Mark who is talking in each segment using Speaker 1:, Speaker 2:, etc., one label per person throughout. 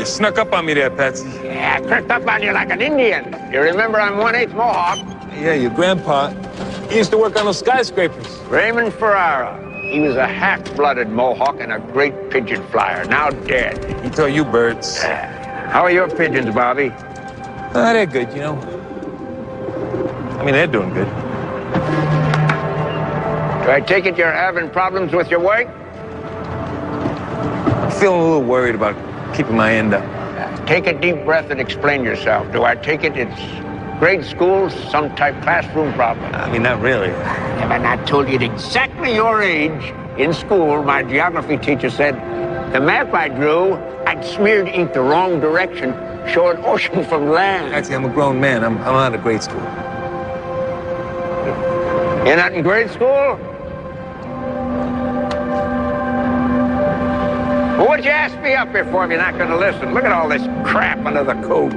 Speaker 1: You snuck up on me there, Patsy.
Speaker 2: Yeah, I crept up on you like an Indian. You remember I'm 1/8 Mohawk.
Speaker 1: Yeah, your grandpa. He used to work on those skyscrapers.
Speaker 2: Raymond Ferrara. He was a half-blooded Mohawk and a great pigeon flyer, now dead.
Speaker 1: He taught you birds.
Speaker 2: How are your pigeons, Bobby?
Speaker 1: They're good, you know. I mean, they're doing good.
Speaker 2: Do I take it you're having problems with your work?
Speaker 1: I'm feeling a little worried about keeping my end up.
Speaker 2: Take a deep breath and explain yourself. Do I take it it's grade school, some type classroom problem?
Speaker 1: I mean, not really.
Speaker 2: Have I not told you at exactly your age? In school, my geography teacher said, the map I drew, I'd smeared ink the wrong direction, showed ocean from land.
Speaker 1: Actually, I'm a grown man. I'm out of grade school.
Speaker 2: You're not in grade school? Well, what'd you ask me up here for if you're not going to listen? Look at all this crap under the coat.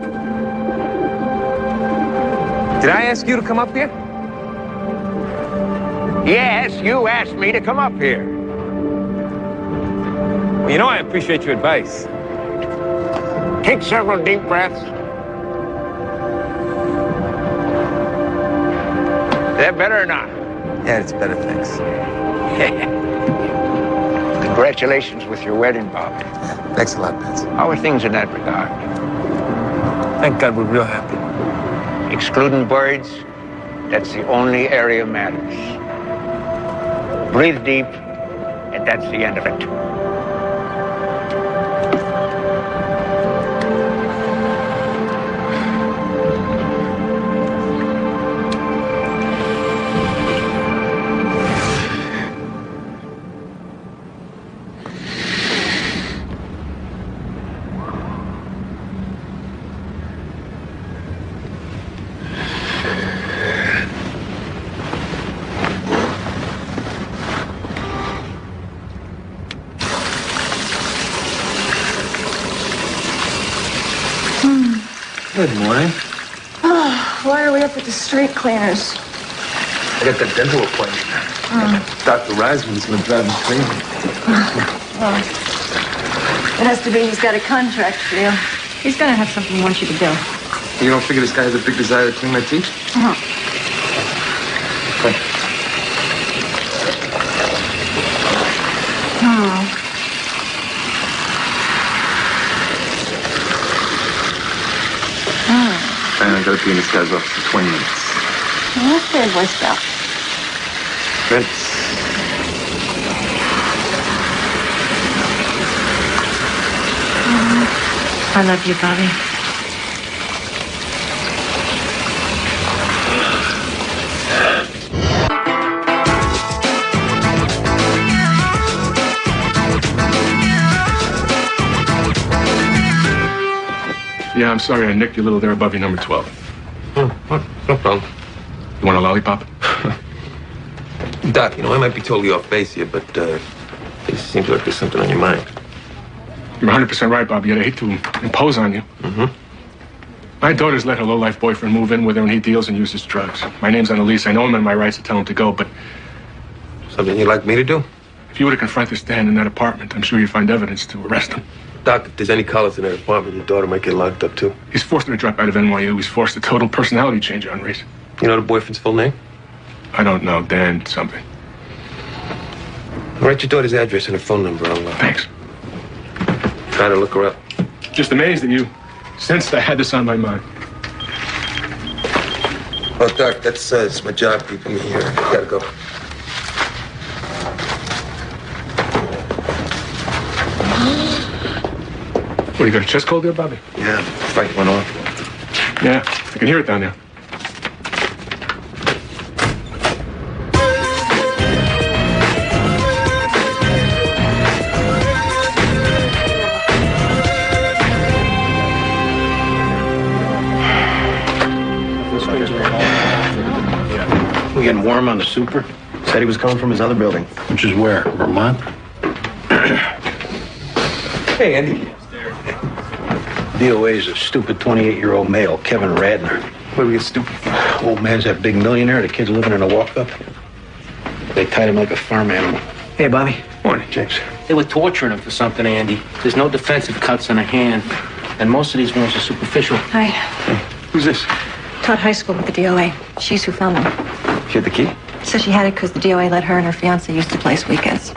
Speaker 1: Did I ask you to come up here?
Speaker 2: Yes, you asked me to come up here.
Speaker 1: Well, you know I appreciate your advice.
Speaker 2: Take several deep breaths. Is that better or not?
Speaker 1: Yeah, it's better, thanks.
Speaker 2: Congratulations with your wedding, Bob.
Speaker 1: Thanks a lot, Patsy.
Speaker 2: How are things in that regard?
Speaker 1: Thank God we're real happy.
Speaker 2: Excluding birds, that's the only area matters. Breathe deep, and that's the end of it.
Speaker 1: Good morning.
Speaker 3: Why are we up at the street cleaners?
Speaker 1: I got that dental appointment. Dr. Reisman's gonna drive me crazy.
Speaker 3: Well, it has to be he's got a contract for you. He's gonna have something he wants you to do.
Speaker 1: You don't figure this guy has a big desire to clean my teeth? Okay. And I gotta be in this guy's office for 20 minutes.
Speaker 3: What's your Boy Scout?
Speaker 1: Vince.
Speaker 3: I love you, Bobby.
Speaker 4: Yeah, I'm sorry I nicked you a little there above your number 12.
Speaker 1: No problem.
Speaker 4: You want a lollipop?
Speaker 1: Doc, you know, I might be totally off base here, but it seems like there's something on your mind.
Speaker 4: You're 100% right, Bob. Yet I hate to impose on you. My daughter's let her low-life boyfriend move in with her, and he deals and uses drugs. My name's on the lease. I know I'm in my rights to tell him to go, but
Speaker 1: Something you'd like me to do?
Speaker 4: if you were to confront this Dan in that apartment, I'm sure you'd find evidence to arrest him.
Speaker 1: Doc, if there's any collars in that apartment, your daughter might get locked up, too.
Speaker 4: He's forced her to drop out of NYU. He's forced a total personality change on Reese.
Speaker 1: You know the boyfriend's full name?
Speaker 4: I don't know, Dan something.
Speaker 1: Write your daughter's address and her phone number. I'll
Speaker 4: Thanks.
Speaker 1: try to look her up.
Speaker 4: Just amazed that you sensed I had this on my mind.
Speaker 1: Oh, Doc, that's it's my job keeping me here. Gotta go.
Speaker 4: What, you got a chest cold there, Bobby?
Speaker 1: Yeah, fight went on.
Speaker 4: Yeah, I can hear it down there.
Speaker 5: We getting warm on the super? Said he was coming from his other building. Which is where? Vermont?
Speaker 1: Hey, Andy.
Speaker 5: DOA's a stupid 28-year-old male, Kevin Radner.
Speaker 1: Where do we get stupid?
Speaker 5: Old man's that big millionaire. The kid's living in a walk-up. They tied him like a farm animal.
Speaker 6: Hey, Bobby.
Speaker 1: Morning, James.
Speaker 6: They were torturing him for something, Andy. There's no defensive cuts on the hand.
Speaker 5: And most of these ones are superficial.
Speaker 3: Hi.
Speaker 1: Who's this?
Speaker 3: Taught high school with the DOA. She's who found them.
Speaker 1: She had the key?
Speaker 3: Says she had it because the DOA let her and her fiance used to place weekends.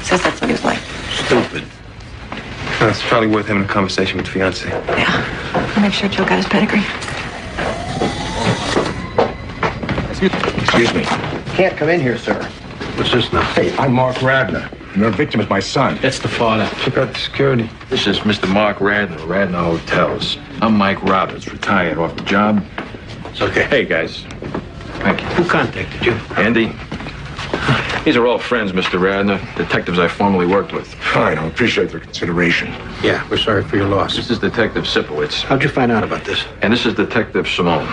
Speaker 3: Says that's what he was like.
Speaker 5: Stupid.
Speaker 1: It's probably worth having a conversation with the fiance.
Speaker 3: Yeah. I'll make sure Joe got his pedigree.
Speaker 6: Excuse me.
Speaker 5: Can't come in here, sir. What's this now?
Speaker 6: Hey, I'm Mark Radner. And your victim is my son.
Speaker 5: That's the father.
Speaker 1: Check out the security.
Speaker 7: This is Mr. Mark Radner, Radner Hotels. I'm Mike Roberts, retired off the job.
Speaker 5: It's okay.
Speaker 7: Hey, guys. Thank you.
Speaker 5: Who contacted you?
Speaker 7: Andy. These are all friends, Mr. Radner. Detectives I formerly worked with.
Speaker 6: Fine, I appreciate their consideration.
Speaker 5: Yeah, we're sorry for your loss.
Speaker 7: This is Detective Sipowicz.
Speaker 5: How'd you find out about this?
Speaker 7: And this is Detective Simone.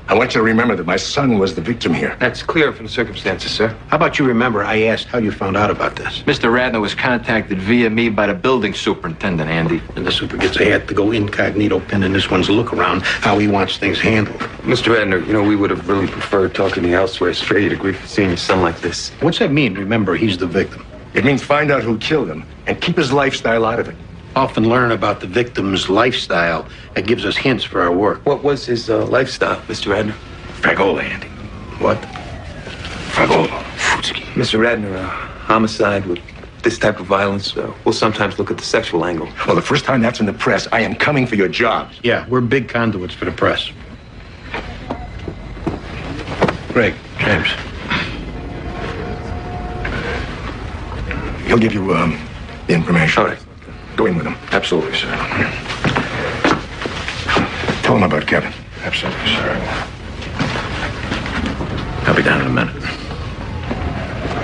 Speaker 6: I want you to remember that my son was the victim here.
Speaker 1: That's clear from the circumstances, sir.
Speaker 5: How about you remember I asked how you found out about this?
Speaker 7: Mr. Radner was contacted via me by the building superintendent, Andy.
Speaker 5: And the super gets ahead to go incognito pinning this one's look around how he wants things handled.
Speaker 1: Mr. Radner, you know, we would have really preferred talking to you elsewhere. Straight, you'd agree for seeing your son like this.
Speaker 5: What's that mean? Remember, he's the victim.
Speaker 6: It means find out who killed him and keep his lifestyle out of it.
Speaker 5: Often learn about the victim's lifestyle. That gives us hints for our work.
Speaker 1: What was his lifestyle, Mr. Radner?
Speaker 6: Fragola, Andy.
Speaker 5: What?
Speaker 6: Fragola.
Speaker 1: Mr. Radner, homicide with this type of violence, we'll sometimes look at the sexual angle.
Speaker 6: Well, the first time that's in the press, I am coming for your job.
Speaker 5: Yeah, we're big conduits for the press. Greg, James.
Speaker 6: He'll give you the information.
Speaker 1: All right.
Speaker 6: Go in with him.
Speaker 7: Absolutely, sir.
Speaker 6: Tell him about Kevin.
Speaker 7: Absolutely, sir. I'll be down in a minute.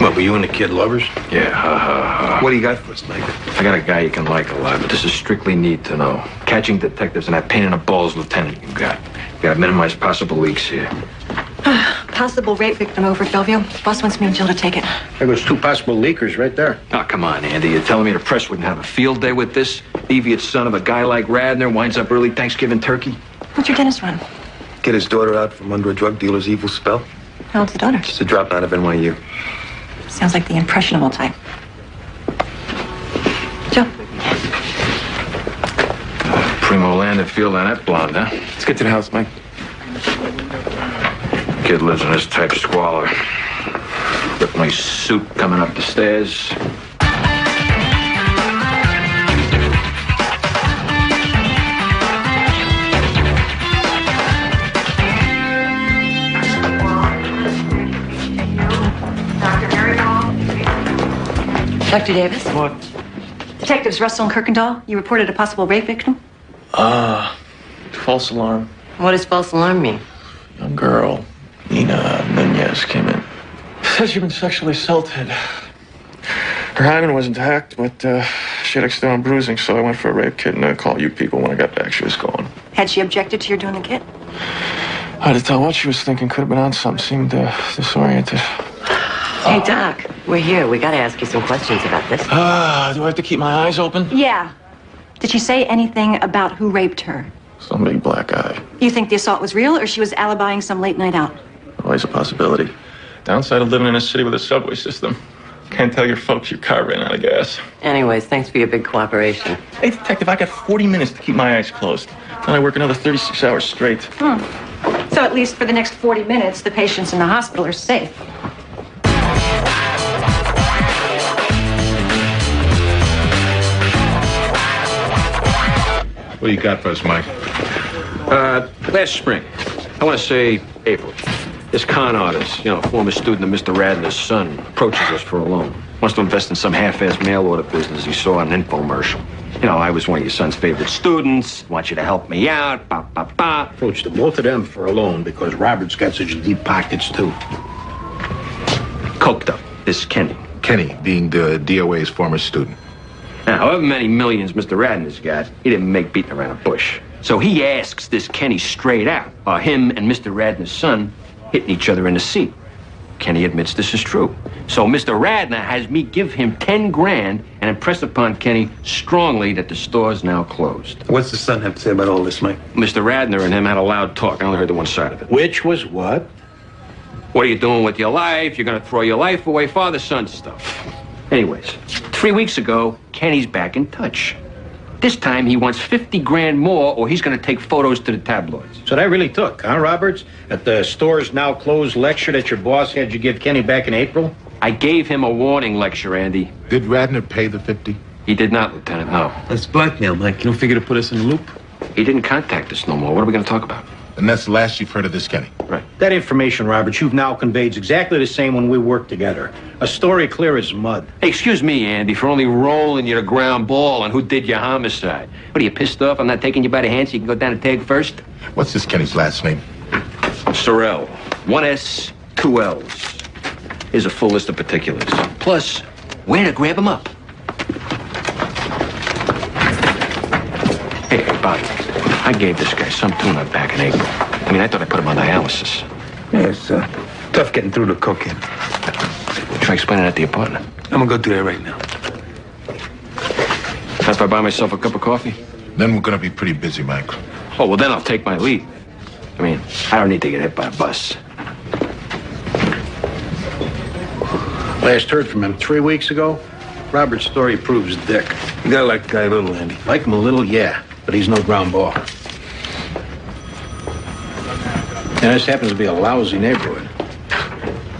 Speaker 5: What, were you and the kid lovers?
Speaker 7: Yeah,
Speaker 1: What do you got for us, Mike?
Speaker 7: I got a guy you can like a lot, but this is strictly need to know. Catching detectives and that pain in the balls lieutenant you got. You gotta minimize possible leaks here.
Speaker 3: Possible rape victim over at Bellevue. Boss wants me and Jill to take it.
Speaker 5: There goes 2 possible leakers right there.
Speaker 7: Oh, come on, Andy. You're telling me the press wouldn't have a field day with this? Deviant son of a guy like Radner winds up early Thanksgiving turkey?
Speaker 3: What's your dentist run?
Speaker 1: Get his daughter out from under a drug dealer's evil spell?
Speaker 3: How old's the daughter?
Speaker 1: She's a dropout of NYU.
Speaker 3: Sounds like the impressionable type. Joe.
Speaker 7: Primo landed field on that blonde, huh?
Speaker 1: Let's get to the house, Mike.
Speaker 7: Kid lives in this type of squalor. Ripped my suit coming up the stairs.
Speaker 3: Dr. Davis?
Speaker 8: What?
Speaker 3: Detectives Russell and Kirkendall, you reported a possible rape victim?
Speaker 8: False alarm.
Speaker 9: What does false alarm mean?
Speaker 8: Young girl, Nina Nunez, came in. Said she'd been sexually assaulted. Her hymen was intact, but she had external bruising, so I went for a rape kit and I called you people. When I got back, she was gone.
Speaker 3: Had she objected to your doing the kit?
Speaker 8: Hard to tell what she was thinking. Could have been on something. Seemed disoriented.
Speaker 9: Hey, Doc, we're here. We gotta ask you some questions about this.
Speaker 8: Do I have to keep my eyes open?
Speaker 3: Yeah. Did she say anything about who raped her?
Speaker 8: Some big black eye.
Speaker 3: You think the assault was real, or she was alibying some late night out?
Speaker 8: Always a possibility. Downside of living in a city with a subway system. Can't tell your folks your car ran out of gas.
Speaker 9: Anyways, thanks for your big cooperation.
Speaker 8: Hey, detective, I got 40 minutes to keep my eyes closed. Then I work another 36 hours straight.
Speaker 3: So at least for the next 40 minutes, the patients in the hospital are safe.
Speaker 7: What do you got for us, Mike? Last spring, I want to say April, this con artist, former student of Mr. Radner's son, approaches us for a loan. Wants to invest in some half-assed mail order business he saw on an infomercial. I was one of your son's favorite students. Want you to help me out.
Speaker 5: Approached the both of them for a loan because Robert's got such deep pockets, too.
Speaker 7: Coked up, this Kenny.
Speaker 6: Kenny, being the DOA's former student.
Speaker 7: Now, however many millions Mr. Radner's got, he didn't make beating around a bush. So he asks this Kenny straight out, are him and Mr. Radner's son hitting each other in the seat? Kenny admits this is true. So Mr. Radner has me give him 10 grand and impress upon Kenny strongly that the store's now closed.
Speaker 1: What's the son have to say about all this, Mike?
Speaker 7: Mr. Radner and him had a loud talk. I only heard the one side of it.
Speaker 5: Which was what?
Speaker 7: What are you doing with your life? You're going to throw your life away, father-son stuff. Anyways, 3 weeks ago, Kenny's back in touch. This time he wants 50 grand more or he's going to take photos to the tabloids.
Speaker 5: So that really took, huh, Roberts? At the store's now closed lecture that your boss had you give Kenny back in April?
Speaker 7: I gave him a warning lecture, Andy.
Speaker 10: Did Radner pay the 50?
Speaker 7: He did not, Lieutenant, no.
Speaker 1: That's blackmail, Mike. You don't figure to put us in the loop?
Speaker 7: He didn't contact us no more. What are we going to talk about?
Speaker 10: And that's the last you've heard of this, Kenny.
Speaker 7: Right.
Speaker 5: That information, Roberts, you've now conveyed is exactly the same when we worked together. A story clear as mud.
Speaker 7: Hey, excuse me, Andy, for only rolling you to ground ball on who did your homicide. What, are you pissed off I'm not taking you by the hand so you can go down and tag first?
Speaker 10: What's this Kenny's last name?
Speaker 7: Sorrell. 1 S, 2 L's. Here's a full list of particulars. Plus, where to grab him up. Hey, Bobby, I gave this guy some tune-up back in April. I mean, I thought I put him on dialysis.
Speaker 1: Yeah, it's tough getting through the cocaine.
Speaker 7: Try explaining at the apartment.
Speaker 1: I'm gonna go do that right now.
Speaker 7: If I buy myself a cup of coffee?
Speaker 10: Then we're gonna be pretty busy, Mike.
Speaker 7: Oh, well, then I'll take my leave. I mean, I don't need to get hit by a bus.
Speaker 5: Last heard from him 3 weeks ago. Robert's story proves Dick.
Speaker 1: You gotta like the guy a little, Andy.
Speaker 5: Like him a little, yeah, but he's no ground ball. And this happens to be a lousy neighborhood.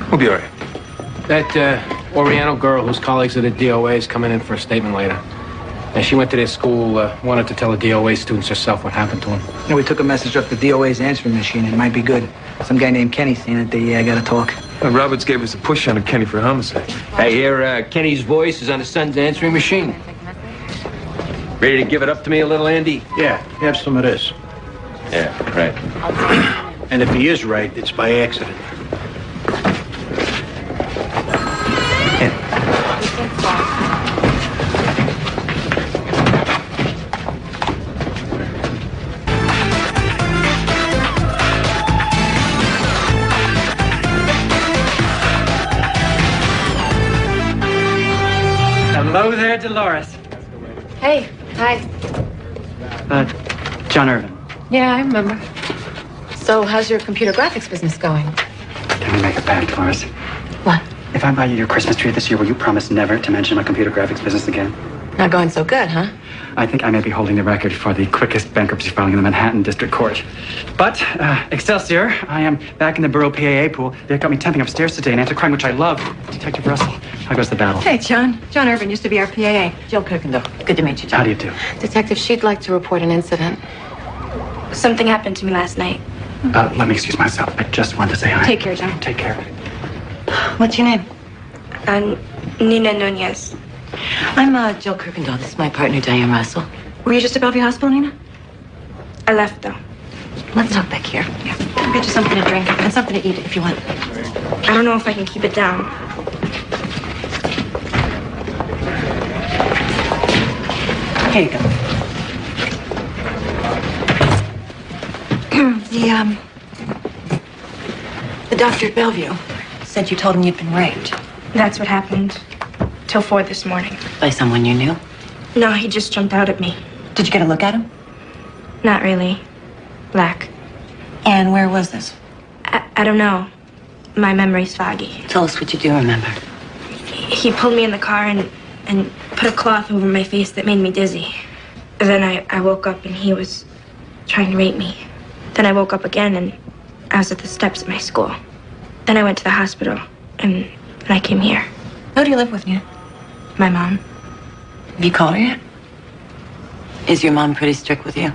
Speaker 1: We'll be all right.
Speaker 11: That Oriental girl whose colleagues at the DOA is coming in for a statement later. And she went to their school, wanted to tell the DOA students herself what happened to him.
Speaker 12: You know, we took a message off the DOA's answering machine. It might be good. Some guy named Kenny seen it. They gotta talk.
Speaker 1: Roberts gave us a push on a Kenny for homicide.
Speaker 7: I hear Kenny's voice is on his son's answering machine. Ready to give it up to me a little, Andy?
Speaker 5: Yeah, have some of this.
Speaker 7: Yeah, right.
Speaker 5: And if he is right, it's by accident.
Speaker 12: Hello there, Dolores.
Speaker 3: Hey, hi.
Speaker 12: John Irvin.
Speaker 3: Yeah, I remember. So, how's your computer graphics business going?
Speaker 12: Can we make a pact, Dolores?
Speaker 3: What?
Speaker 12: If I buy you your Christmas tree this year, will you promise never to mention my computer graphics business again?
Speaker 3: Not going so good, huh?
Speaker 12: I think I may be holding the record for the quickest bankruptcy filing in the Manhattan District Court. But, Excelsior, I am back in the Borough PAA pool. They got me temping upstairs today, and after crime, which I love. Detective Russell, how goes the battle?
Speaker 3: Hey, John. John Irvin used to be our PAA. Jill Kirkendall. Good to meet you, John.
Speaker 12: How do you do?
Speaker 3: Detective, she'd like to report an incident.
Speaker 13: Something happened to me last night.
Speaker 12: Let me excuse myself. I just wanted to say hi.
Speaker 3: Take care, John.
Speaker 12: Take care.
Speaker 3: What's your name?
Speaker 13: I'm Nina Nunez.
Speaker 9: I'm Jill Kirkendall. This is my partner, Diane Russell.
Speaker 3: Were you just at Bellevue Hospital, Nina?
Speaker 13: I left, though.
Speaker 3: Let's talk back here. Yeah. I'll get you something to drink and something to eat if you want.
Speaker 13: I don't know if I can keep it down.
Speaker 3: Here you go. The doctor at Bellevue said you told him you'd been raped.
Speaker 13: That's what happened. Till 4 this morning.
Speaker 9: By someone you knew?
Speaker 13: No, he just jumped out at me.
Speaker 3: Did you get a look at him?
Speaker 13: Not really. Black.
Speaker 3: And where was this?
Speaker 13: I don't know. My memory's foggy.
Speaker 9: Tell us what you do remember.
Speaker 13: He pulled me in the car and put a cloth over my face that made me dizzy. Then I woke up and he was trying to rape me. Then I woke up again and I was at the steps at my school. Then I went to the hospital and I came here.
Speaker 3: Who do you live with, Nina?
Speaker 13: My mom.
Speaker 9: Have you called her yet? Is your mom pretty strict with you?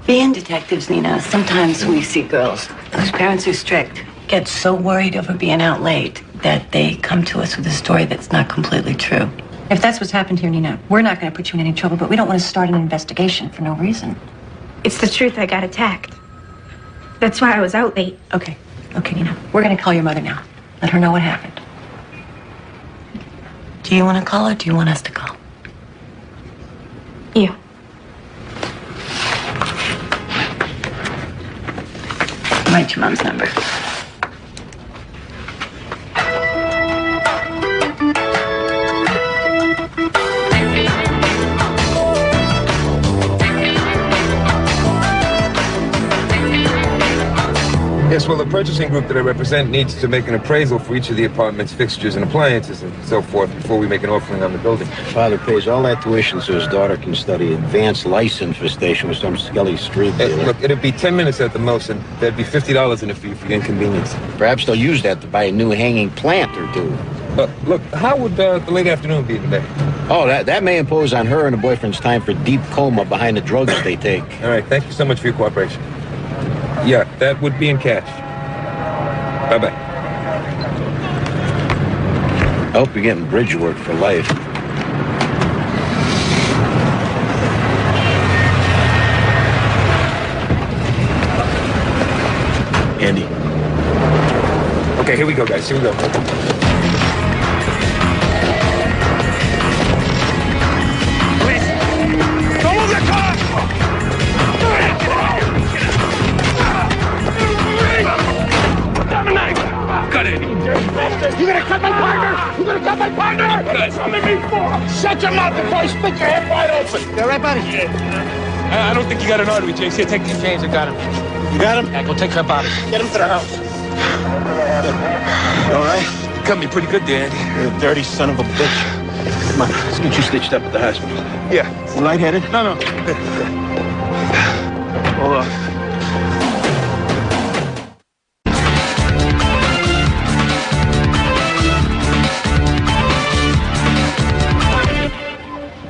Speaker 9: Being detectives, Nina, sometimes we see girls whose parents are strict, get so worried over being out late that they come to us with a story that's not completely true.
Speaker 3: If that's what's happened here, Nina, we're not going to put you in any trouble, but we don't want to start an investigation for no reason.
Speaker 13: It's the truth. I got attacked. That's why I was out late.
Speaker 3: Okay, Nina. We're going to call your mother now. Let her know what happened.
Speaker 9: Do you want to call or do you want us to call?
Speaker 13: You.
Speaker 9: Write your mom's number.
Speaker 1: Yes, well, the purchasing group that I represent needs to make an appraisal for each of the apartment's fixtures and appliances and so forth before we make an offering on the building.
Speaker 5: Father pays all that tuition so his daughter can study advanced lice infestation with some Skelly Street dealer.
Speaker 1: Look, it'd be 10 minutes at the most, and there'd be $50 in it for you for the inconvenience.
Speaker 5: Perhaps they'll use that to buy a new hanging plant or two.
Speaker 1: Look, how would the late afternoon be today?
Speaker 5: Oh, that may impose on her and her boyfriend's time for deep coma behind the drugs they take.
Speaker 1: All right, thank you so much for your cooperation. Yeah, that would be in cash. Bye-bye.
Speaker 5: I hope you're getting bridge work for life. Andy.
Speaker 1: Okay, here we go, guys. Here we go.
Speaker 2: You gonna cut my partner? You gonna cut my partner? What are you telling me for? Shut your mouth before I split your head wide open. You all right, buddy?
Speaker 1: I don't think you got an artery, James. Here, take these.
Speaker 2: James, I got him.
Speaker 5: You got him?
Speaker 2: Yeah, go take her body. Get him to the house.
Speaker 5: You all right?
Speaker 1: You cut me pretty good there, Andy.
Speaker 5: You're a dirty son of a bitch. Come on, let's get you stitched up at the hospital.
Speaker 1: Yeah.
Speaker 5: You lightheaded?
Speaker 1: No. Hold on.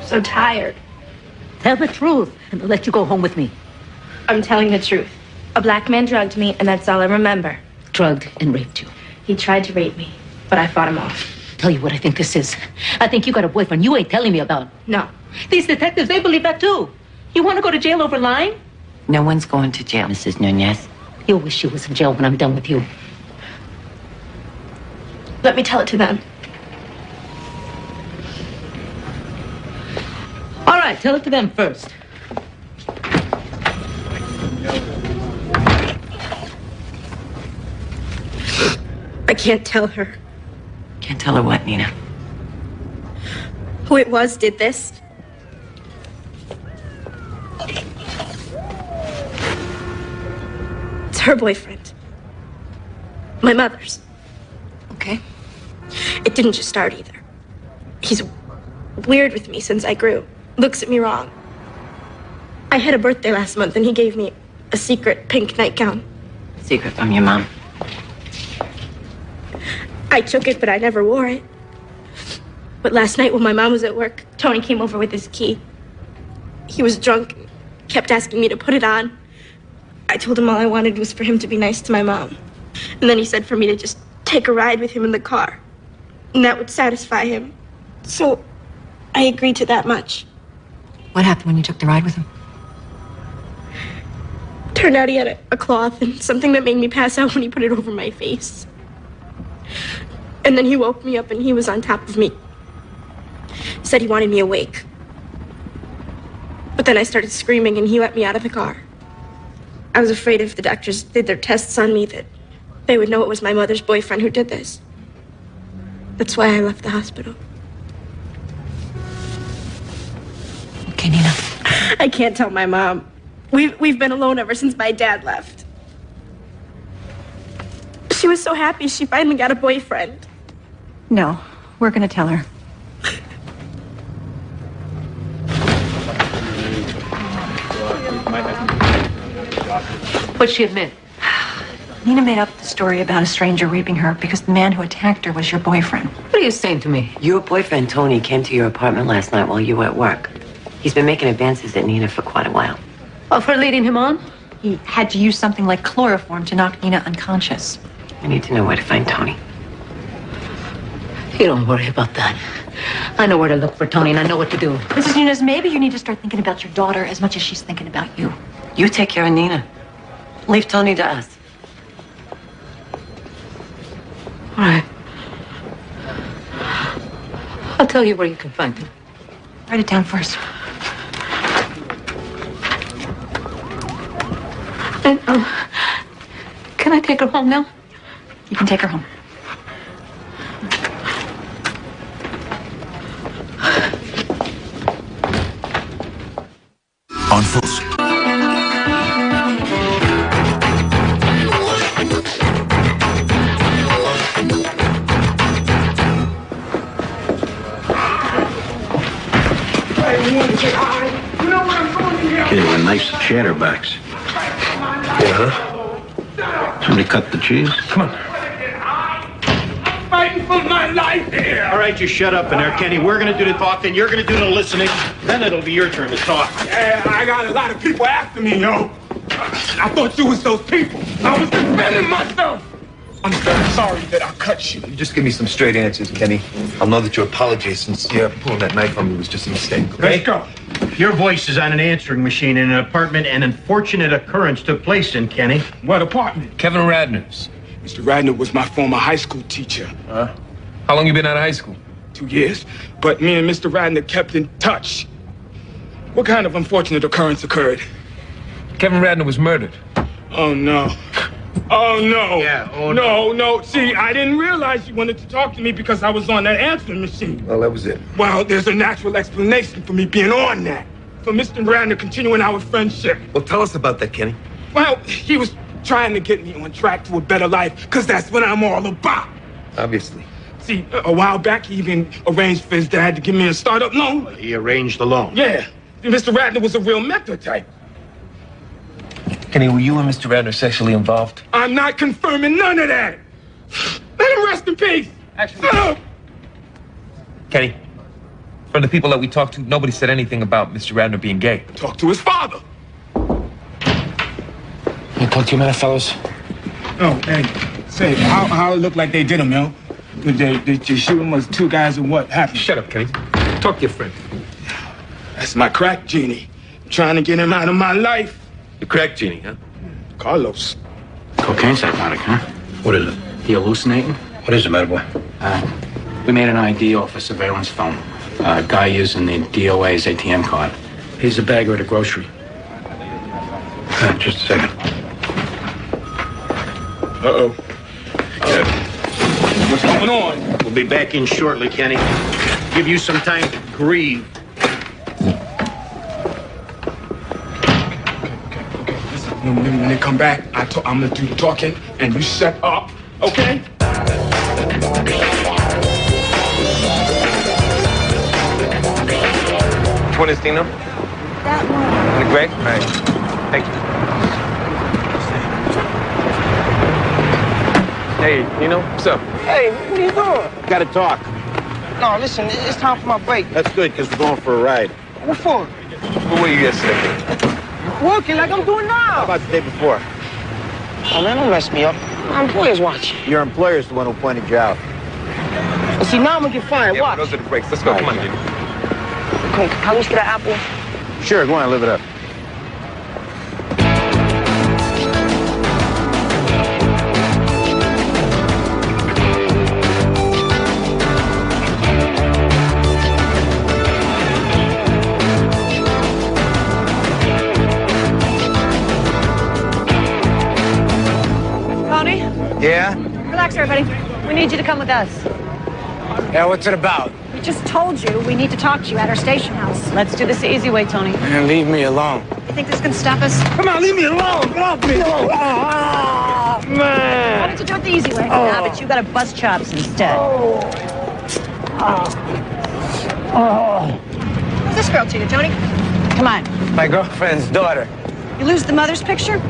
Speaker 13: So tired.
Speaker 14: Tell the truth, and I'll let you go home with me.
Speaker 13: I'm telling the truth. A black man drugged me, and that's all I remember.
Speaker 14: Drugged and raped you.
Speaker 13: He tried to rape me, but I fought him off.
Speaker 14: Tell you what I think this is. I think you got a boyfriend you ain't telling me about.
Speaker 13: No.
Speaker 14: These detectives, they believe that too. You want to go to jail over lying?
Speaker 9: No one's going to jail, Mrs. Nunez.
Speaker 14: You'll wish you was in jail when I'm done with you.
Speaker 13: Let me tell it to them.
Speaker 14: All right, tell it to them first.
Speaker 13: I can't tell her.
Speaker 9: Can't tell her what, Nina?
Speaker 13: Who it was did this. It's her boyfriend. My mother's.
Speaker 3: Okay.
Speaker 13: It didn't just start either. He's weird with me since I grew. Looks at me wrong. I had a birthday last month and he gave me a secret pink nightgown.
Speaker 9: Secret from your mom.
Speaker 13: I took it, but I never wore it. But last night when my mom was at work, Tony came over with his key. He was drunk and kept asking me to put it on. I told him all I wanted was for him to be nice to my mom. And then he said for me to just take a ride with him in the car. And that would satisfy him. So I agreed to that much.
Speaker 3: What happened when you took the ride with him?
Speaker 13: Turned out he had a cloth and something that made me pass out when he put it over my face. And then he woke me up and he was on top of me. Said he wanted me awake. But then I started screaming and he let me out of the car. I was afraid if the doctors did their tests on me that they would know it was my mother's boyfriend who did this. That's why I left the hospital.
Speaker 3: Okay, Nina.
Speaker 13: I can't tell my mom. We've been alone ever since my dad left. She was so happy she finally got a boyfriend.
Speaker 3: No, we're gonna tell her.
Speaker 14: What'd she admit?
Speaker 3: Nina made up the story about a stranger raping her because the man who attacked her was your boyfriend.
Speaker 14: What are you saying to me?
Speaker 9: Your boyfriend, Tony, came to your apartment last night while you were at work. He's been making advances at Nina for quite a while.
Speaker 14: Oh, for leading him on?
Speaker 3: He had to use something like chloroform to knock Nina unconscious.
Speaker 9: I need to know where to find Tony.
Speaker 14: You don't worry about that. I know where to look for Tony, and I know what to do.
Speaker 3: Mrs. Nunez, maybe you need to start thinking about your daughter as much as she's thinking about you.
Speaker 9: You take care of Nina. Leave Tony to us.
Speaker 14: All right. I'll tell you where you can find him.
Speaker 3: Write it down first.
Speaker 14: And, can I take her home now?
Speaker 3: You can take her home.
Speaker 15: On Folge.
Speaker 5: Chatterbacks.
Speaker 1: Yeah.
Speaker 5: Somebody cut the cheese?
Speaker 1: Come on.
Speaker 6: Fighting for my life here.
Speaker 5: All right, you shut up in there, Kenny. We're going to do the talking. You're going to do the listening. Then it'll be your turn to talk.
Speaker 6: Yeah, I got a lot of people after me, yo. I thought you was those people. I was defending myself. I'm very sorry that I cut you.
Speaker 1: You just give me some straight answers, Kenny. I'll know that your apology since pulling that knife on me was just a mistake. Okay?
Speaker 6: Let's go.
Speaker 5: Your voice is on an answering machine in an apartment an unfortunate occurrence took place in, Kenny.
Speaker 6: What apartment?
Speaker 1: Kevin Radner's.
Speaker 6: Mr. Radner was my former high school teacher.
Speaker 1: How long you been out of high school?
Speaker 6: 2 years. But me and Mr. Radner kept in touch. What kind of unfortunate occurrence occurred?
Speaker 1: Kevin Radner was murdered.
Speaker 6: Oh, no. Oh, no.
Speaker 5: Yeah, oh, no.
Speaker 6: No. See, I didn't realize you wanted to talk to me because I was on that answering machine.
Speaker 1: Well, that was it.
Speaker 6: Well, there's a natural explanation for me being on that. For Mr. Radner continuing our friendship.
Speaker 1: Well, tell us about that, Kenny.
Speaker 6: Well, he was trying to get me on track to a better life because that's what I'm all about.
Speaker 1: Obviously.
Speaker 6: See, a while back, he even arranged for his dad to give me a startup loan.
Speaker 5: He arranged the loan.
Speaker 6: Yeah. Mr. Radner was a real mentor type.
Speaker 1: Kenny, were you and Mr. Radner sexually involved?
Speaker 6: I'm not confirming none of that. Let him rest in peace.
Speaker 1: Actually, Kenny, from the people that we talked to, nobody said anything about Mr. Radner being gay.
Speaker 6: Talk to his father.
Speaker 11: You talk to your man, fellas?
Speaker 6: Oh, hey, say, how it look like they did him, yo? Did you shoot him? Was 2 guys or what happened?
Speaker 1: Shut up, Kenny. Talk to your friend.
Speaker 6: That's my crack genie. I'm trying to get him out of my life.
Speaker 1: The crack genie, huh?
Speaker 6: Carlos.
Speaker 12: Cocaine psychotic, huh?
Speaker 5: What is it?
Speaker 12: He hallucinating?
Speaker 5: What is the matter, boy?
Speaker 12: We made an ID off a surveillance phone. A guy using the DOA's ATM card. He's a bagger at a grocery.
Speaker 5: Just a second.
Speaker 6: Uh-oh. What's going on?
Speaker 5: We'll be back in shortly, Kenny. Give you some time to grieve.
Speaker 6: When they come back, I'm gonna do the talking, and you shut up, okay?
Speaker 1: Which one is Dino?
Speaker 3: That one.
Speaker 1: In the gray? All right. Thank you. Hey, Dino, what's up?
Speaker 15: Hey, what are you doing?
Speaker 5: Gotta talk.
Speaker 15: No, listen, it's time for my break.
Speaker 5: That's good, because we're going for a ride.
Speaker 15: What for?
Speaker 1: Where were you yesterday?
Speaker 15: Working like I'm doing
Speaker 5: How
Speaker 15: now.
Speaker 5: about the day before?
Speaker 15: Oh, man, don't mess me up. My employer's watching.
Speaker 5: Your employer's the one who pointed you out.
Speaker 15: And see, now I'm gonna get fired.
Speaker 1: Yeah,
Speaker 15: Watch.
Speaker 1: those are the breaks. Let's go. Come on, Dino.
Speaker 15: Come on, can we get an apple?
Speaker 5: Sure, go on, live it up.
Speaker 3: Tony,
Speaker 15: Yeah?
Speaker 3: relax, everybody. We need you to come with us.
Speaker 15: Yeah, what's it about?
Speaker 3: We just told you we need to talk to you at our station house. Let's do this the easy way, Tony.
Speaker 15: Man, leave me alone.
Speaker 3: You think this can stop us?
Speaker 15: Come on, leave me alone. Get off me.
Speaker 3: Why
Speaker 15: Man.
Speaker 3: don't you do it the easy way? Nah, but you gotta bust chops instead. Who's this girl to you, Tony? Come on.
Speaker 15: My girlfriend's daughter.
Speaker 3: You lose the mother's picture?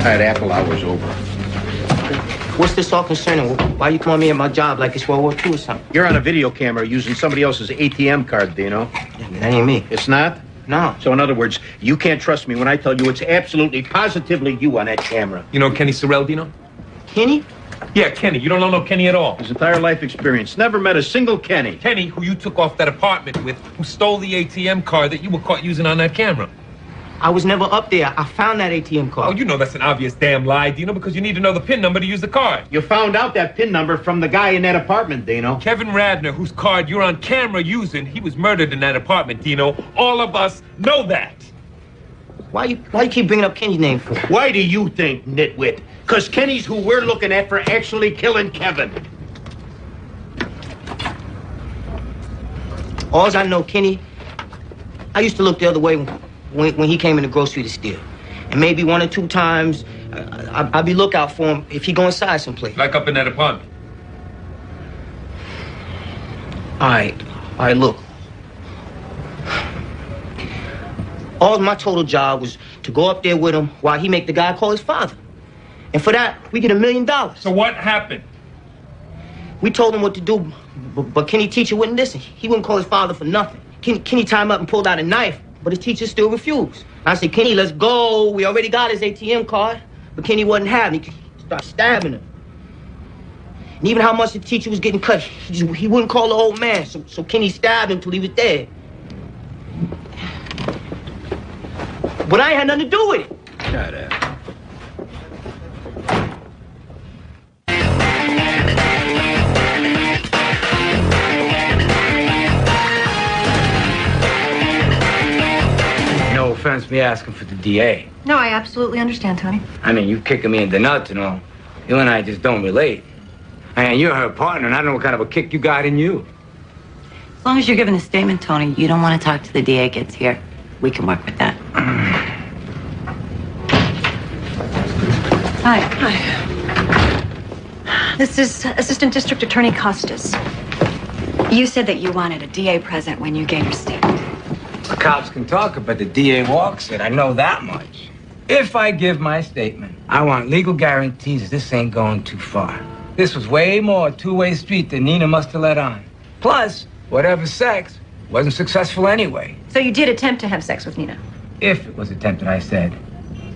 Speaker 5: That apple hour's over.
Speaker 15: What's this all concerning? Why you come on me at my job like it's World War II or something?
Speaker 5: You're on a video camera using somebody else's ATM card, Dino.
Speaker 15: That ain't me.
Speaker 5: It's not?
Speaker 15: No.
Speaker 5: So in other words, you can't trust me when I tell you it's absolutely, positively you on that camera.
Speaker 1: You know Kenny Sorrell, Dino?
Speaker 15: Kenny?
Speaker 1: Yeah, Kenny. You don't know Kenny at all.
Speaker 5: His entire life experience. Never met a single Kenny.
Speaker 1: Kenny, who you took off that apartment with, who stole the ATM card that you were caught using on that camera.
Speaker 15: I was never up there. I found that ATM card.
Speaker 1: Oh, you know that's an obvious damn lie, Dino, because you need to know the PIN number to use the card.
Speaker 5: You found out that PIN number from the guy in that apartment, Dino.
Speaker 1: Kevin Radner, whose card you're on camera using, he was murdered in that apartment, Dino. All of us know that.
Speaker 15: Why you keep bringing up Kenny's name for?
Speaker 5: Why do you think, nitwit? Because Kenny's who we're looking at for actually killing Kevin.
Speaker 15: Alls I know, Kenny, I used to look the other way when he came in the grocery to steal. And maybe 1 or 2 times, I'll be lookout for him if he go inside someplace.
Speaker 1: Like up in that apartment.
Speaker 15: All right, look. All my total job was to go up there with him while he make the guy call his father. And for that, we get $1 million.
Speaker 6: So what happened?
Speaker 15: We told him what to do, but Kenny teacher wouldn't listen. He wouldn't call his father for nothing. Kenny tied him up and pulled out a knife, but his teacher still refused. I said, Kenny, let's go. We already got his ATM card. But Kenny wasn't having it. He started stabbing him. And even how much the teacher was getting cut, he wouldn't call the old man. So Kenny stabbed him till he was dead. But I ain't had nothing to do with it.
Speaker 7: Shut up.
Speaker 16: No offense me asking for the DA.
Speaker 3: No, I absolutely understand, Tony.
Speaker 16: I mean, you kicking me in the nuts and all. You and I just don't relate. And you're her partner, and I don't know what kind of a kick you got in you.
Speaker 9: As long as you're giving a statement, Tony, you don't want to talk to the DA gets here. We can work with that.
Speaker 3: Hi. This is Assistant District Attorney Costas. You said that you wanted a DA present when you gave your statement.
Speaker 16: The cops can talk, but the DA walks it. I know that much. If I give my statement, I want legal guarantees that this ain't going too far. This was way more a two-way street than Nina must have let on. Plus, whatever sex wasn't successful anyway.
Speaker 3: So you did attempt to have sex with Nina?
Speaker 16: If it was attempted, I said.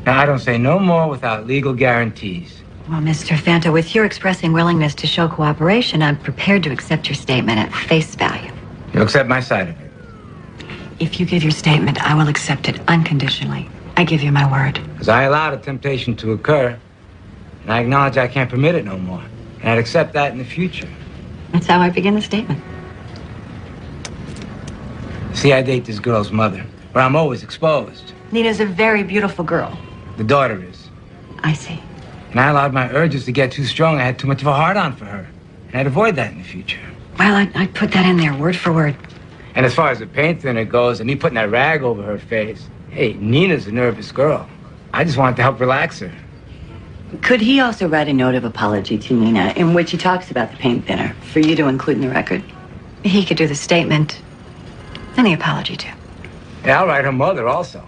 Speaker 16: Now, I don't say no more without legal guarantees.
Speaker 3: Well, Mr. Fanta, with your expressing willingness to show cooperation, I'm prepared to accept your statement at face value.
Speaker 16: You'll accept my side of it.
Speaker 3: If you give your statement, I will accept it unconditionally. I give you my word.
Speaker 16: Because I allowed a temptation to occur, and I acknowledge I can't permit it no more. And I'd accept that in the future.
Speaker 3: That's how I begin the statement.
Speaker 16: See, I date this girl's mother, but I'm always exposed.
Speaker 3: Nina's a very beautiful girl.
Speaker 16: The daughter is.
Speaker 3: I see.
Speaker 16: And I allowed my urges to get too strong. I had too much of a heart-on for her. And I'd avoid that in the future.
Speaker 3: Well, I'd put that in there, word for word.
Speaker 16: And as far as the paint thinner goes, and me putting that rag over her face, hey, Nina's a nervous girl. I just wanted to help relax her.
Speaker 9: Could he also write a note of apology to Nina in which he talks about the paint thinner for you to include in the record?
Speaker 3: He could do the statement and the apology, too.
Speaker 16: Yeah, I'll write her mother also.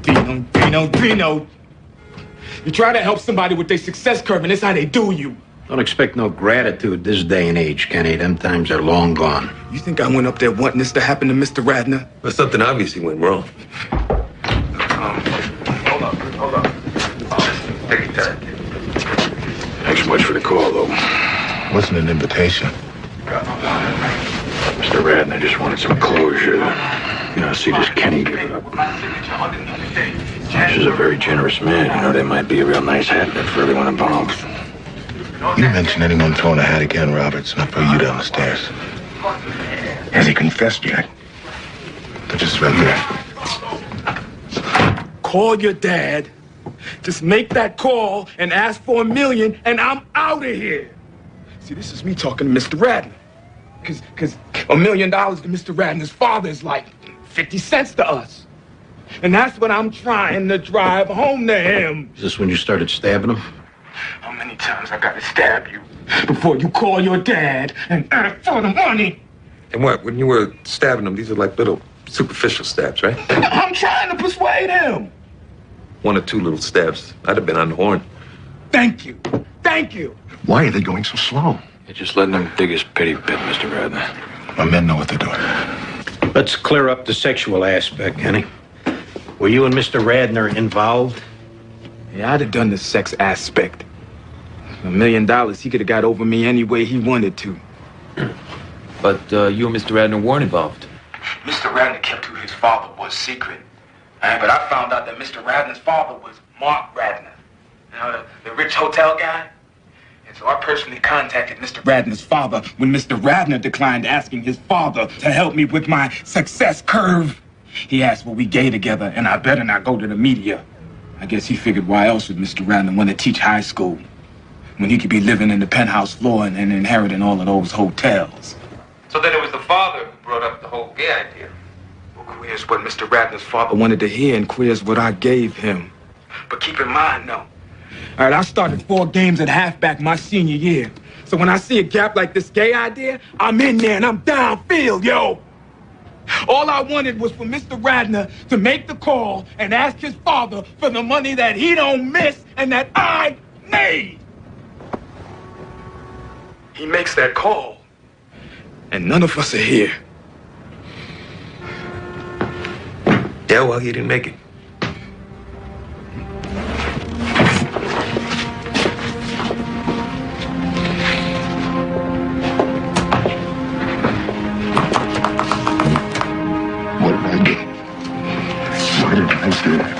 Speaker 6: Dino. You try to help somebody with their success curve, and that's how they do you.
Speaker 5: Don't expect no gratitude this day and age, Kenny. Them times are long gone.
Speaker 6: You think I went up there wanting this to happen to Mr. Radner?
Speaker 1: But something obviously went wrong.
Speaker 6: Hold up.
Speaker 1: Take your time.
Speaker 10: Thanks so much for the call, though. Wasn't an invitation.
Speaker 5: Mr. Radner just wanted some closure. You know, see this Kenny give it up. This is a very generous man. You know, there might be a real nice hat in it for everyone involved.
Speaker 10: You mention anyone throwing a hat again, Roberts, and I'll put you down the stairs.
Speaker 6: Has he confessed yet?
Speaker 10: They're just right there.
Speaker 6: Call your dad. Just make that call and ask for $1 million, and I'm out of here. See, this is me talking to Mr. Radner. Because $1 million to Mr. Radner's father is like 50 cents to us. And that's what I'm trying to drive home to him.
Speaker 5: Is this when you started stabbing him?
Speaker 6: How many times I gotta stab you before you call your dad and ask for the money?
Speaker 1: And what, when you were stabbing them, these are like little superficial stabs, right?
Speaker 6: I'm trying to persuade him.
Speaker 1: 1 or 2 little stabs. I'd have been on the horn.
Speaker 6: Thank you.
Speaker 10: Why are they going so slow?
Speaker 5: You're just letting him dig his pity pit, Mr. Radner.
Speaker 10: My men know what they're doing.
Speaker 5: Let's clear up the sexual aspect, Kenny. Were you and Mr. Radner involved?
Speaker 6: Yeah, I'd have done the sex aspect. $1 million, he could have got over me any way he wanted to.
Speaker 1: But you and Mr. Radner weren't involved.
Speaker 6: Mr. Radner kept who his father was secret. But I found out that Mr. Radner's father was Mark Radner. You know, the rich hotel guy? And so I personally contacted Mr. Radner's father when Mr. Radner declined asking his father to help me with my success curve. He asked were we gay together, and I better not go to the media. I guess he figured why else would Mr. Radner want to teach high school when he could be living in the penthouse floor and inheriting all of those hotels.
Speaker 1: So then it was the father who brought up the whole gay idea.
Speaker 6: Well, queers was what Mr. Radner's father wanted to hear, and queer's what I gave him. But keep in mind, though. All right, I started 4 games at halfback my senior year. So when I see a gap like this gay idea, I'm in there and I'm downfield, yo. All I wanted was for Mr. Radner to make the call and ask his father for the money that he don't miss and that I made. He makes that call, and none of us are here.
Speaker 1: Yeah, well, he didn't make it.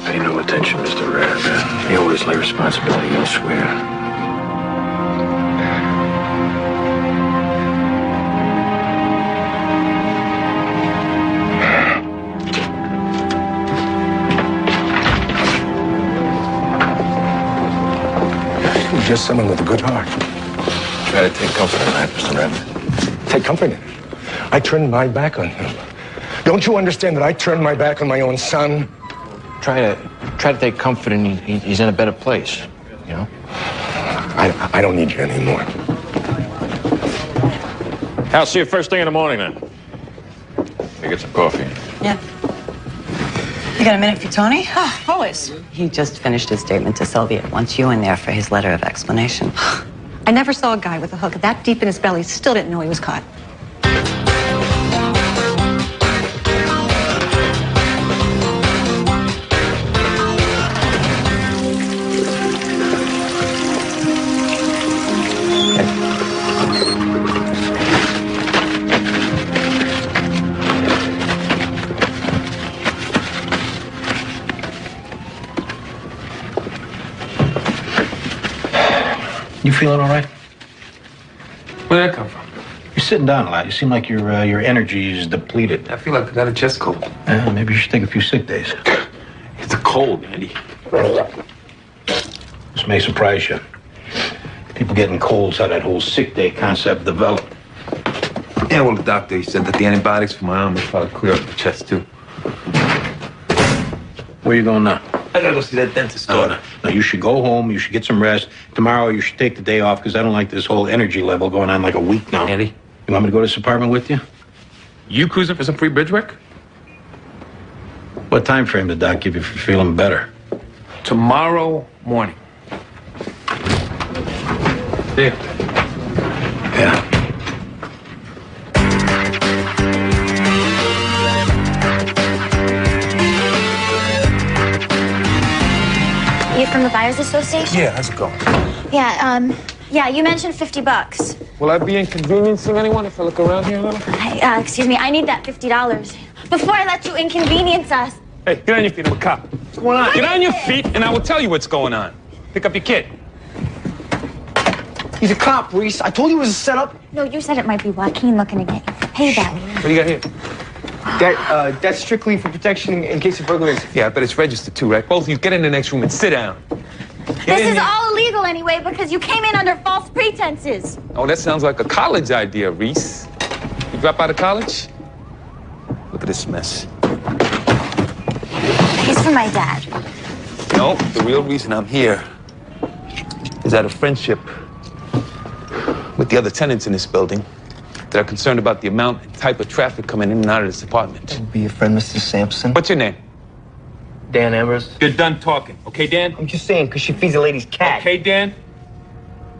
Speaker 5: Pay no attention, Mr. Radner. They always lay responsibility elsewhere.
Speaker 10: You're just someone with a good heart. Try to take comfort in that, Mr. Radner. Take comfort in it. I turned my back on him. Don't you understand that I turned my back on my own son?
Speaker 5: Try to take comfort in he's in a better place, you know?
Speaker 10: I don't need you anymore.
Speaker 17: I'll see you first thing in the morning, then. Let me get some coffee.
Speaker 9: Yeah. You got a minute for Tony?
Speaker 3: Oh, always.
Speaker 9: He just finished his statement to Sylvia. Wants you in there for his letter of explanation.
Speaker 3: I never saw a guy with a hook that deep in his belly still didn't know he was caught.
Speaker 5: You feeling all right?
Speaker 6: Where'd that come from?
Speaker 5: You're sitting down a lot. You seem like your energy is depleted.
Speaker 6: I feel like I got a chest cold.
Speaker 5: Maybe you should take a few sick days.
Speaker 6: It's a cold, Andy.
Speaker 5: This may surprise you. People getting colds, how that whole sick day concept developed.
Speaker 1: Yeah, well, the doctor, he said that the antibiotics for my arm would probably clear up the chest, too.
Speaker 5: Where you going now?
Speaker 1: I gotta go see that dentist.
Speaker 5: No, you should go home. You should get some rest. Tomorrow, you should take the day off because I don't like this whole energy level going on like a week now.
Speaker 1: Andy?
Speaker 5: You want me to go to this apartment with you?
Speaker 6: You cruising for some free bridge work?
Speaker 5: What time frame did Doc give you for feeling better?
Speaker 6: Tomorrow morning. There.
Speaker 5: Yeah.
Speaker 18: You from the Buyers Association?
Speaker 1: Yeah, how's it going?
Speaker 18: Yeah, you mentioned $50.
Speaker 6: Will I be inconveniencing anyone if I look around here a little?
Speaker 18: Hey, excuse me, I need that $50 before I let you inconvenience us.
Speaker 6: Hey, get on your feet. I'm a cop. What's going on? Get on your feet, and I will tell you what's going on. Pick up your kid.
Speaker 15: He's a cop, Reese. I told you it was a setup.
Speaker 18: No, you said it might be Joaquin looking to get you. Hey, Daddy.
Speaker 6: What do you got here?
Speaker 15: That's strictly for protection in case of burglaries.
Speaker 1: Yeah, but it's registered, too, right? Both of you, get in the next room and sit down.
Speaker 18: This is all illegal anyway because you came in under false pretenses.
Speaker 1: Oh, that sounds like a college idea, Reese. You drop out of college? Look at this mess.
Speaker 18: He's for my dad.
Speaker 1: No, the real reason I'm here is out of friendship with the other tenants in this building that are concerned about the amount and type of traffic coming in and out of this apartment.
Speaker 15: Be your friend, Mr. Sampson.
Speaker 1: What's your name?
Speaker 15: Dan Ambrose.
Speaker 1: You're done talking, okay, Dan?
Speaker 15: I'm just saying, because she feeds a lady's cat.
Speaker 1: Okay, Dan?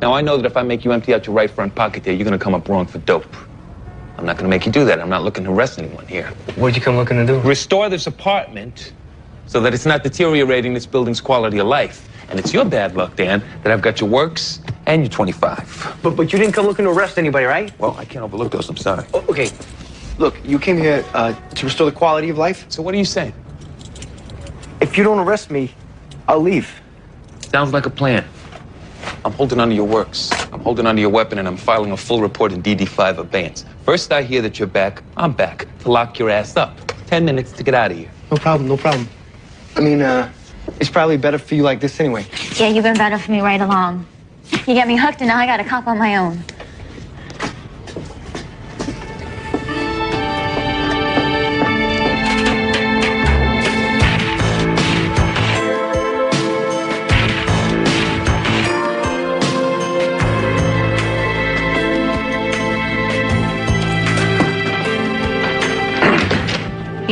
Speaker 1: Now, I know that if I make you empty out your right front pocket there, you're going to come up wrong for dope. I'm not going to make you do that. I'm not looking to arrest anyone here.
Speaker 15: What'd you come looking to do?
Speaker 1: Restore this apartment so that it's not deteriorating this building's quality of life. And it's your bad luck, Dan, that I've got your works and your 25.
Speaker 15: But you didn't come looking to arrest anybody, right?
Speaker 1: Well, I can't overlook those. I'm sorry.
Speaker 15: Oh, okay. Look, you came here to restore the quality of life.
Speaker 1: So what are you saying?
Speaker 15: If you don't arrest me, I'll leave.
Speaker 1: Sounds like a plan. I'm holding onto your works. I'm holding onto your weapon, and I'm filing a full report in DD5 abeyance. First I hear that you're back, I'm back to lock your ass up. 10 minutes to get out of here.
Speaker 15: No problem, no problem. I mean, it's probably better for you like this anyway.
Speaker 18: Yeah, you've been better for me right along. You get me hooked, and now I got a cop on my own.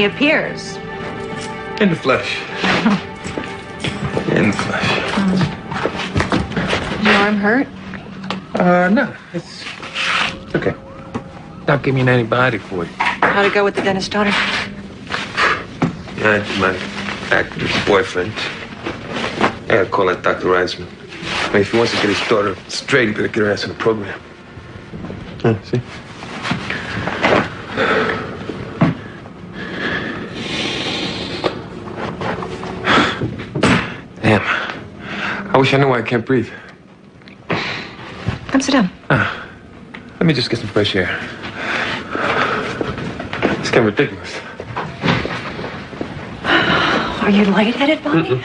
Speaker 3: he appears.
Speaker 1: In the flesh. In the flesh.
Speaker 3: Is your arm hurt?
Speaker 1: No. It's okay. Doc gave me an antibiotic for it.
Speaker 3: How'd it go with the dentist's daughter?
Speaker 1: Yeah, my active boyfriend. I gotta call that Dr. Reisman. I mean, if he wants to get his daughter straight, he better get her ass in the program. See? Damn. I wish I knew why I can't breathe.
Speaker 3: Come sit down.
Speaker 1: Let me just get some fresh air. It's getting ridiculous.
Speaker 3: Are you lightheaded, Bobby?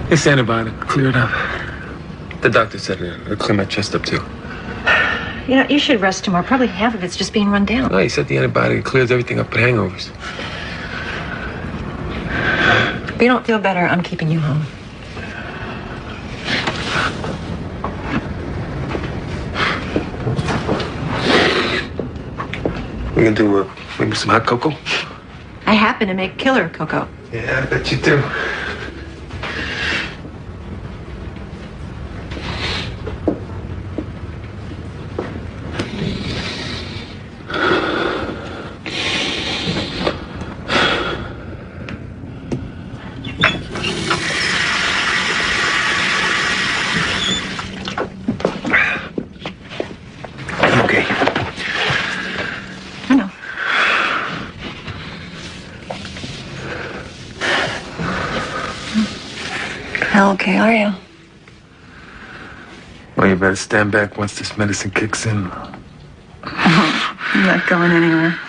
Speaker 1: This antibiotic cleared up. The doctor said it'll clear my chest up, too.
Speaker 3: You know, you should rest tomorrow. Probably half of it's just being run down.
Speaker 1: No, he said the antibiotic clears everything up but hangovers.
Speaker 3: If you don't feel better, I'm keeping you home.
Speaker 1: We can do maybe some hot cocoa?
Speaker 3: I happen to make killer cocoa.
Speaker 1: Yeah, I bet you do. I'm okay.
Speaker 3: I know. How okay are you?
Speaker 1: Well, you better stand back once this medicine kicks in.
Speaker 3: I'm not going anywhere.